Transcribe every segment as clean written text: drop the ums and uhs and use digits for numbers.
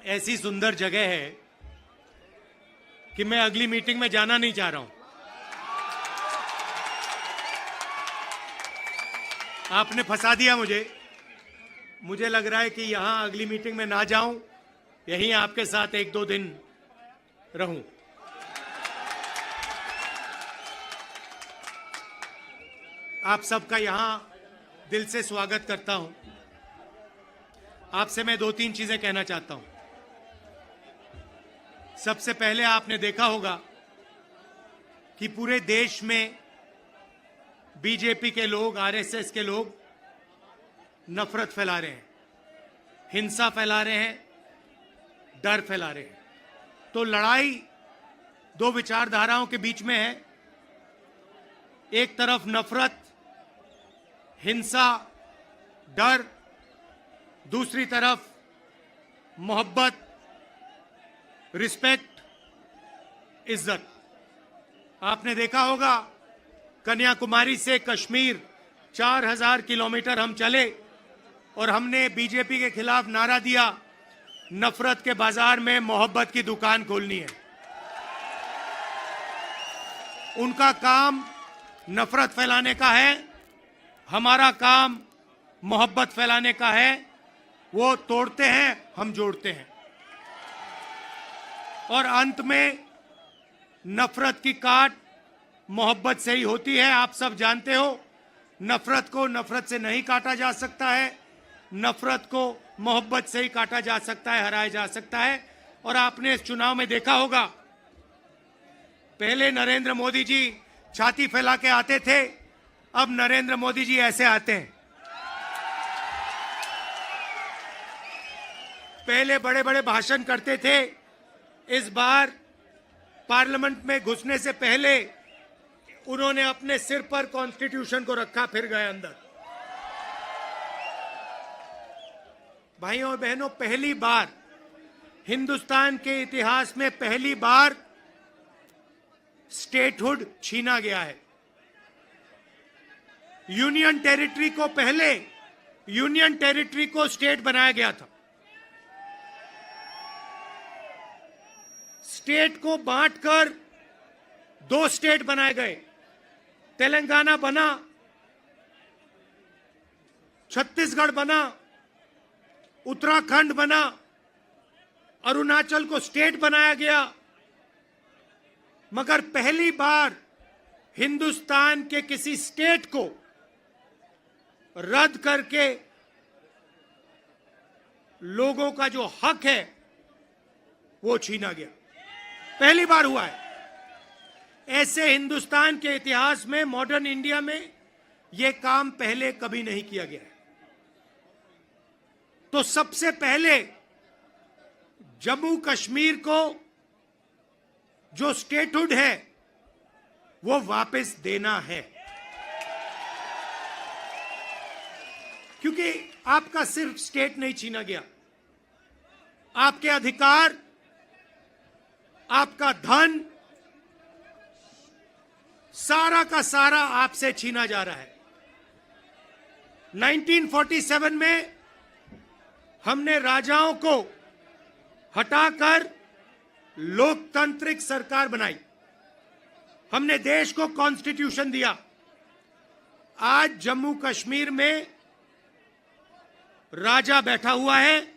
ऐसी सुंदर जगह है कि मैं अगली मीटिंग में जाना नहीं चाह रहा हूं। आपने फंसा दिया मुझे लग रहा है कि यहां अगली मीटिंग में ना जाऊं, यहीं आपके साथ 1-2 दिन रहूं। आप सबका यहां दिल से स्वागत करता हूं। आपसे मैं 2-3 चीजें कहना चाहता हूं। सबसे पहले आपने देखा होगा कि पूरे देश में बीजेपी के लोग, आरएसएस के लोग नफरत फैला रहे हैं, हिंसा फैला रहे हैं, डर फैला रहे हैं। तो लड़ाई दो विचारधाराओं के बीच में है। एक तरफ नफरत, हिंसा, डर, दूसरी तरफ मोहब्बत, रिस्पेक्ट, इज्जत। आपने देखा होगा कन्याकुमारी से कश्मीर 4000 किलोमीटर हम चले और हमने बीजेपी के खिलाफ नारा दिया, नफरत के बाजार में मोहब्बत की दुकान खोलनी है। उनका काम नफरत फैलाने का है, हमारा काम मोहब्बत फैलाने का है। वो तोड़ते हैं, हम जोड़ते हैं। और अंत में नफरत की काट मोहब्बत से ही होती है। आप सब जानते हो, नफरत को नफरत से नहीं काटा जा सकता है, नफरत को मोहब्बत से ही काटा जा सकता है, हराया जा सकता है। और आपने इस चुनाव में देखा होगा, पहले नरेंद्र मोदी जी छाती फैला के आते थे, अब नरेंद्र मोदी जी ऐसे आते हैं। पहले बड़े बड़े भाषण करते थे, इस बार पार्लियामेंट में घुसने से पहले उन्होंने अपने सिर पर कॉन्स्टिट्यूशन को रखा, फिर गए अंदर। भाइयों और बहनों, पहली बार हिंदुस्तान के इतिहास में पहली बार स्टेटहुड छीना गया है। यूनियन टेरिटरी को पहले यूनियन टेरिटरी को स्टेट बनाया गया था। स्टेट को बांटकर 2 स्टेट बनाए गए। तेलंगाना बना, छत्तीसगढ़ बना, उत्तराखंड बना, अरुणाचल को स्टेट बनाया गया। मगर पहली बार हिंदुस्तान के किसी स्टेट को रद्द करके लोगों का जो हक है वो छीना गया। पहली बार हुआ है। ऐसे हिंदुस्तान के इतिहास में, मॉडर्न इंडिया में यह काम पहले कभी नहीं किया गया है। तो सबसे पहले जम्मू कश्मीर को जो स्टेटहुड है वो वापस देना है, क्योंकि आपका सिर्फ स्टेट नहीं छीना गया, आपके अधिकार, आपका धन, सारा का सारा आपसे छीना जा रहा है। 1947 में हमने राजाओं को हटाकर लोकतांत्रिक सरकार बनाई, हमने देश को कॉन्स्टिट्यूशन दिया। आज जम्मू कश्मीर में राजा बैठा हुआ है,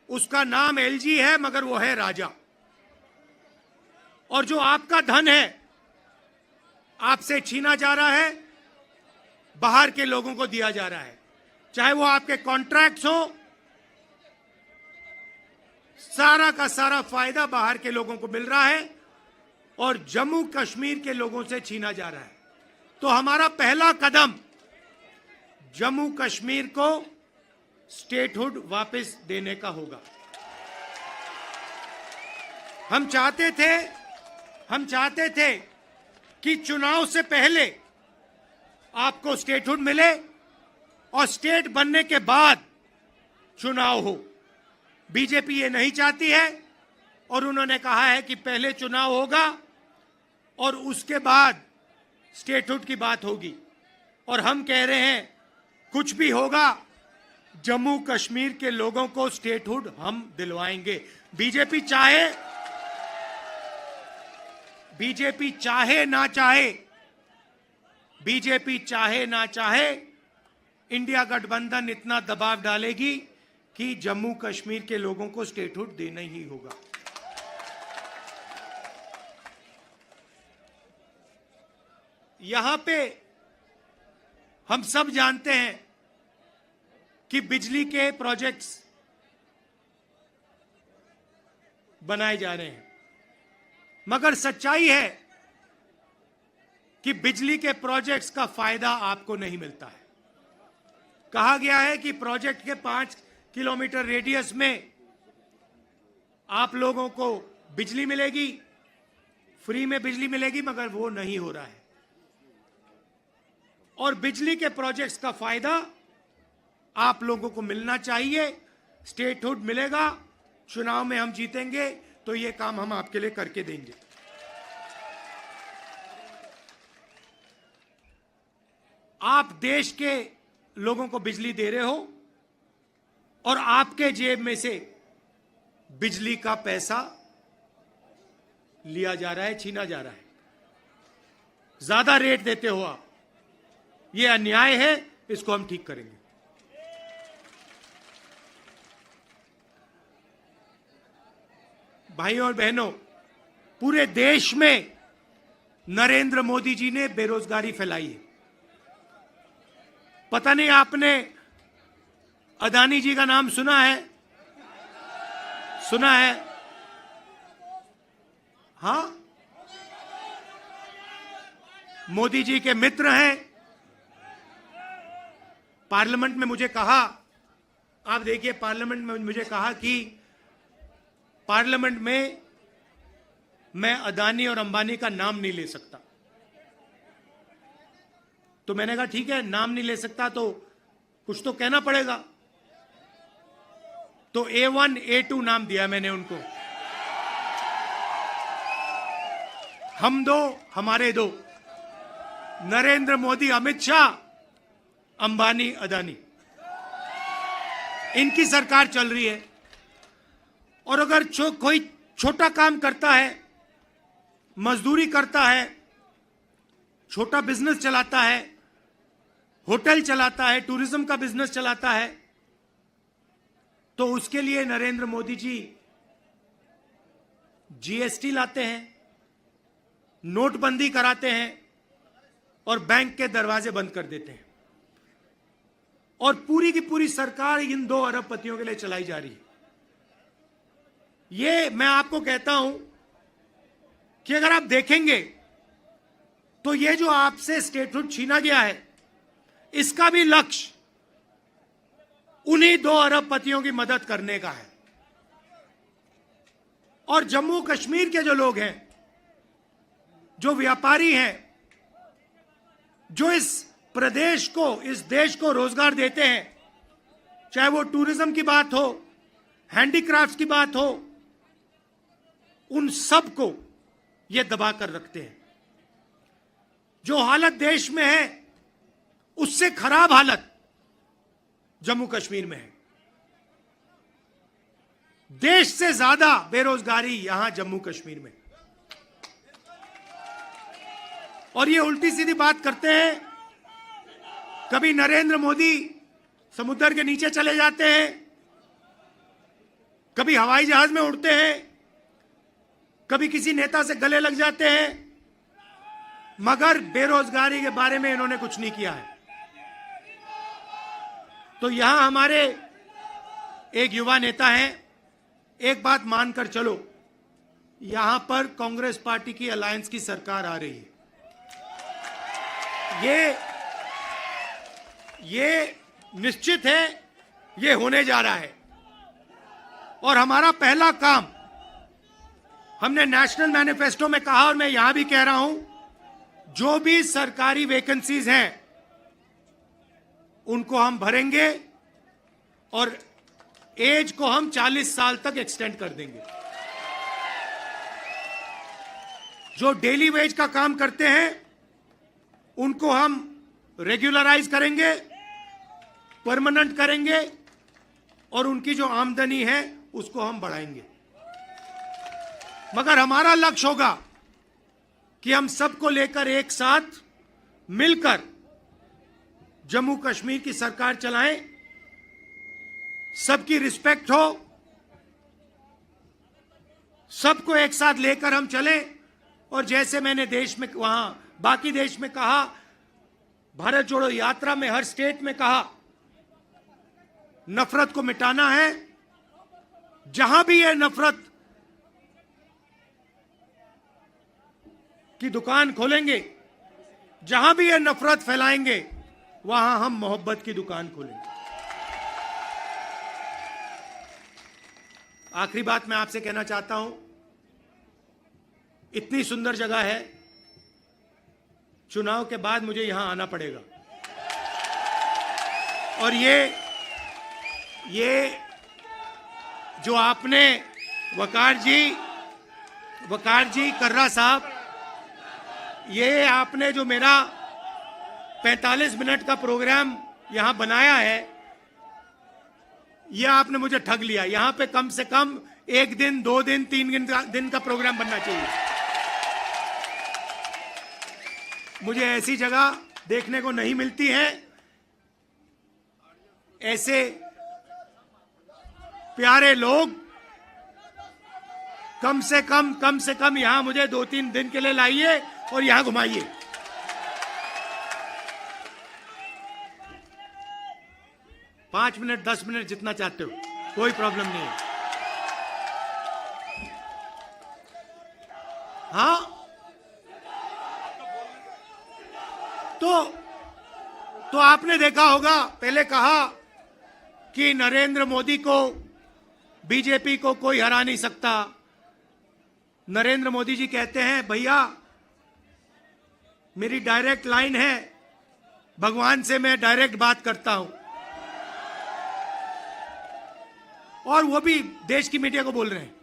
उसका नाम एलजी है, मगर वो है राजा। और जो आपका धन है आपसे छीना जा रहा है, बाहर के लोगों को दिया जा रहा है। चाहे वो आपके कॉन्ट्रैक्ट्स हो, सारा का सारा फायदा बाहर के लोगों को मिल रहा है और जम्मू कश्मीर के लोगों से छीना जा रहा है। तो हमारा पहला कदम जम्मू कश्मीर को स्टेटहुड वापस देने का होगा। हम चाहते थे कि चुनाव से पहले आपको स्टेटहुड मिले और स्टेट बनने के बाद चुनाव हो। बीजेपी ये नहीं चाहती है और उन्होंने कहा है कि पहले चुनाव होगा और उसके बाद स्टेटहुड की बात होगी। और हम कह रहे हैं कुछ भी होगा, जम्मू कश्मीर के लोगों को स्टेटहुड हम दिलवाएंगे। बीजेपी चाहे ना चाहे, इंडिया गठबंधन इतना दबाव डालेगी कि जम्मू कश्मीर के लोगों को स्टेटहुड देना ही होगा। यहां पे हम सब जानते हैं कि बिजली के प्रोजेक्ट्स बनाए जा रहे हैं, मगर सच्चाई है कि बिजली के प्रोजेक्ट्स का फायदा आपको नहीं मिलता है। कहा गया है कि प्रोजेक्ट के 5 किलोमीटर रेडियस में आप लोगों को बिजली मिलेगी, फ्री में बिजली मिलेगी, मगर वो नहीं हो रहा है। और बिजली के प्रोजेक्ट्स का फायदा आप लोगों को मिलना चाहिए। स्टेटहुड मिलेगा, चुनाव में हम जीतेंगे तो ये काम हम आपके लिए करके देंगे। आप देश के लोगों को बिजली दे रहे हो और आपके जेब में से बिजली का पैसा लिया जा रहा है, छीना जा रहा है। ज्यादा रेट देते हो आप, ये अन्याय है, इसको हम ठीक करेंगे। भाइयों और बहनों, पूरे देश में नरेंद्र मोदी जी ने बेरोजगारी फैलाई है। पता नहीं आपने अदानी जी का नाम सुना है? सुना है? हां, मोदी जी के मित्र हैं। पार्लियामेंट में मुझे कहा, आप देखिए, पार्लियामेंट में मुझे कहा कि पार्लियामेंट में मैं अदानी और अंबानी का नाम नहीं ले सकता। तो मैंने कहा ठीक है, नाम नहीं ले सकता तो कुछ तो कहना पड़ेगा। तो A1 A2 नाम दिया मैंने उनको। हम दो, हमारे दो, नरेंद्र मोदी, अमित शाह, अंबानी, अदानी, इनकी सरकार चल रही है। और अगर कोई छोटा काम करता है, मजदूरी करता है, छोटा बिजनेस चलाता है, होटल चलाता है, टूरिज्म का बिजनेस चलाता है, तो उसके लिए नरेंद्र मोदी जी GST लाते हैं, नोटबंदी कराते हैं और बैंक के दरवाजे बंद कर देते हैं। और पूरी की पूरी सरकार इन 2 अरबपतियों के लिए चलाई जा रही है। ये मैं आपको कहता हूं कि अगर आप देखेंगे तो ये जो आपसे स्टेटहुड छीना गया है, इसका भी लक्ष्य उन्हीं 2 अरबपतियों की मदद करने का है। और जम्मू कश्मीर के जो लोग हैं, जो व्यापारी हैं, जो इस प्रदेश को, इस देश को रोजगार देते हैं, चाहे वो टूरिज्म की बात हो, हैंडीक्राफ्ट की बात हो, उन सब को ये दबा कर रखते हैं। जो हालत देश में है उससे खराब हालत जम्मू कश्मीर में है। देश से ज्यादा बेरोजगारी यहां जम्मू कश्मीर में। और ये उल्टी सीधी बात करते हैं। कभी नरेंद्र मोदी समुद्र के नीचे चले जाते हैं, कभी हवाई जहाज में उड़ते हैं, कभी किसी नेता से गले लग जाते हैं, मगर बेरोजगारी के बारे में इन्होंने कुछ नहीं किया है। तो यहां हमारे एक युवा नेता हैं, एक बात मानकर चलो, यहां पर कांग्रेस पार्टी की अलायंस की सरकार आ रही है। ये निश्चित है, ये होने जा रहा है। और हमारा पहला काम, हमने नेशनल मैनिफेस्टो में कहा और मैं यहां भी कह रहा हूं, जो भी सरकारी वैकेंसीज हैं उनको हम भरेंगे और एज को हम 40 साल तक एक्सटेंड कर देंगे। जो डेली वेज का काम करते हैं उनको हम रेगुलराइज करेंगे, परमानेंट करेंगे और उनकी जो आमदनी है उसको हम बढ़ाएंगे। मगर हमारा लक्ष्य होगा कि हम सबको लेकर एक साथ मिलकर जम्मू कश्मीर की सरकार चलाएं, सबकी रिस्पेक्ट हो, सबको एक साथ लेकर हम चलें। और जैसे मैंने देश में वहां बाकी देश में कहा, भारत जोड़ो यात्रा में हर स्टेट में कहा, नफरत को मिटाना है। जहां भी ये नफरत की दुकान खोलेंगे, जहां भी ये नफरत फैलाएंगे, वहां हम मोहब्बत की दुकान खोलेंगे। आखिरी बात मैं आपसे कहना चाहता हूं, इतनी सुंदर जगह है, चुनाव के बाद मुझे यहां आना पड़ेगा। और ये जो आपने वकार जी कर्रा साहब, ये आपने जो मेरा 45 मिनट का प्रोग्राम यहां बनाया है, यह आपने मुझे ठग लिया। यहां पे कम से कम 1 दिन, 2 दिन, 3 दिन का प्रोग्राम बनना चाहिए। मुझे ऐसी जगह देखने को नहीं मिलती है। ऐसे प्यारे लोग कम से कम यहां मुझे 2-3 दिन के लिए लाइए और यहां घुमाइए। पांच मिनट, 10 मिनट, जितना चाहते हो, कोई प्रॉब्लम नहीं है। हाँ, तो आपने देखा होगा, पहले कहा कि नरेंद्र मोदी को, बीजेपी को कोई हरा नहीं सकता। नरेंद्र मोदी जी कहते हैं, भैया मेरी डायरेक्ट लाइन है, भगवान से मैं डायरेक्ट बात करता हूं। और वो भी देश की मीडिया को बोल रहे हैं।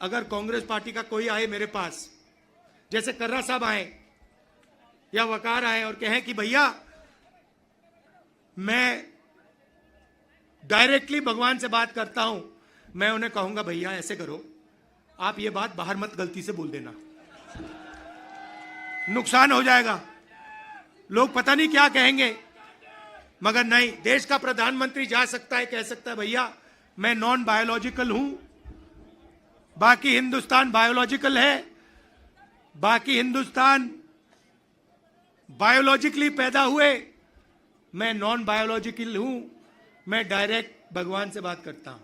अगर कांग्रेस पार्टी का कोई आए मेरे पास, जैसे कर्रा साहब आए या वकार आए और कहें कि भैया मैं डायरेक्टली भगवान से बात करता हूं, मैं उन्हें कहूंगा भैया ऐसे करो, आप ये बात बाहर मत गलती से बोल देना, नुकसान हो जाएगा, लोग पता नहीं क्या कहेंगे। मगर नहीं, देश का प्रधानमंत्री जा सकता है, कह सकता है भैया मैं नॉन बायोलॉजिकल हूं, बाकी हिंदुस्तान बायोलॉजिकल है, बाकी हिंदुस्तान बायोलॉजिकली पैदा हुए, मैं नॉन बायोलॉजिकल हूं, मैं डायरेक्ट भगवान से बात करता हूं।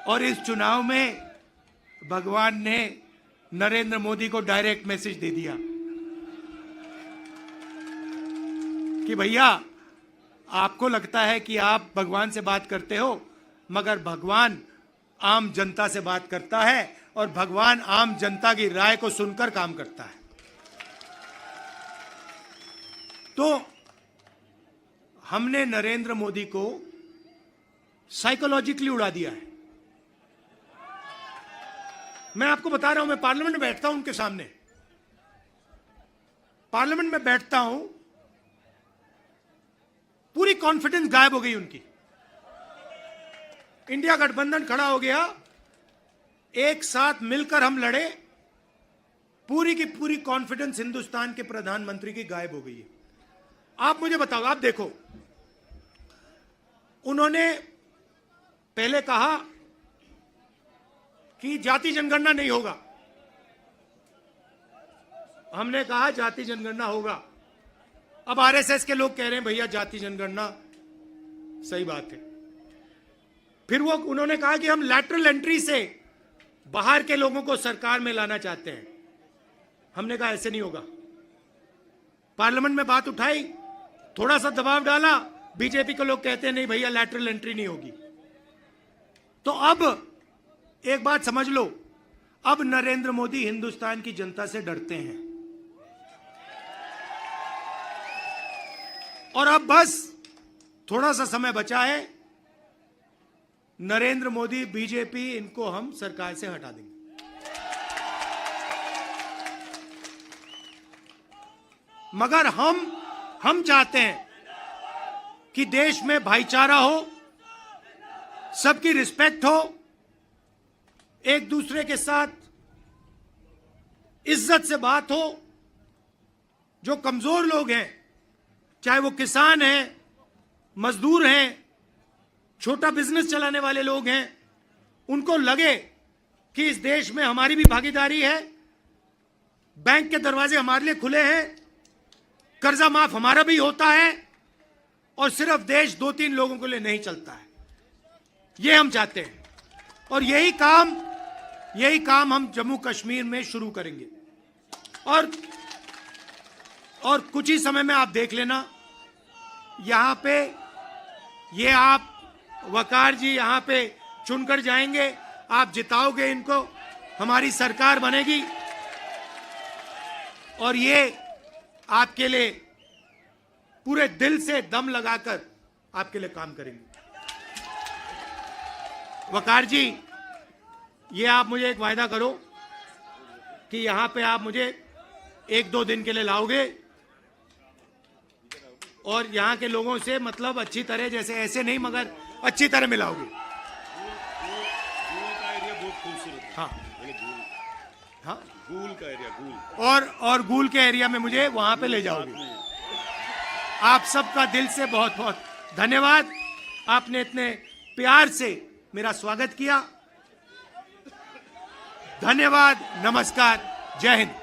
और इस चुनाव में भगवान ने नरेंद्र मोदी को डायरेक्ट मैसेज दे दिया कि भैया आपको लगता है कि आप भगवान से बात करते हो, मगर भगवान आम जनता से बात करता है और भगवान आम जनता की राय को सुनकर काम करता है। तो हमने नरेंद्र मोदी को साइकोलॉजिकली उड़ा दिया है। मैं आपको बता रहा हूं, मैं पार्लियामेंट में बैठता हूं, उनके सामने पार्लियामेंट में बैठता हूं, पूरी कॉन्फिडेंस गायब हो गई उनकी। इंडिया गठबंधन खड़ा हो गया, एक साथ मिलकर हम लड़े, पूरी की पूरी कॉन्फिडेंस हिंदुस्तान के प्रधानमंत्री की गायब हो गई है। आप मुझे बताओ, आप देखो, उन्होंने पहले कहा कि जाति जनगणना नहीं होगा, हमने कहा जाति जनगणना होगा। अब आरएसएस के लोग कह रहे हैं भैया जाति जनगणना सही बात है। फिर वो उन्होंने कहा कि हम लैटरल एंट्री से बाहर के लोगों को सरकार में लाना चाहते हैं। हमने कहा ऐसे नहीं होगा। पार्लियामेंट में बात उठाई, थोड़ा सा दबाव डाला, बीजेपी के लोग कहते हैं नहीं भैया लैटरल एंट्री नहीं होगी। तो अब एक बात समझ लो, अब नरेंद्र मोदी हिंदुस्तान की जनता से डरते हैं और अब बस थोड़ा सा समय बचा है, नरेंद्र मोदी, बीजेपी, इनको हम सरकार से हटा देंगे। मगर हम चाहते हैं कि देश में भाईचारा हो, सबकी रिस्पेक्ट हो, एक दूसरे के साथ इज्जत से बात हो। जो कमजोर लोग हैं, चाहे वो किसान हैं, मजदूर हैं, छोटा बिजनेस चलाने वाले लोग हैं, उनको लगे कि इस देश में हमारी भी भागीदारी है, बैंक के दरवाजे हमारे लिए खुले हैं, कर्जा माफ हमारा भी होता है और सिर्फ देश 2-3 लोगों के लिए नहीं चलता है। ये हम चाहते हैं और यही काम हम जम्मू कश्मीर में शुरू करेंगे। और कुछ ही समय में आप देख लेना, यहां पे ये आप वकार जी यहां पे चुनकर जाएंगे, आप जिताओगे इनको, हमारी सरकार बनेगी और ये आपके लिए पूरे दिल से दम लगाकर आपके लिए काम करेंगे। वकार जी, ये आप मुझे एक वायदा करो कि यहां पे आप मुझे 1-2 दिन के लिए लाओगे और यहां के लोगों से मतलब अच्छी तरह, जैसे ऐसे नहीं मगर अच्छी तरह मिलाओगे। हाँ हाँ, गूल का एरिया, गूल और गूल के एरिया में मुझे वहां पे ले जाओगे। आप सबका दिल से बहुत बहुत धन्यवाद। आपने इतने प्यार से मेरा स्वागत किया। धन्यवाद, नमस्कार, जय हिंद।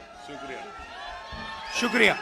शुक्रिया।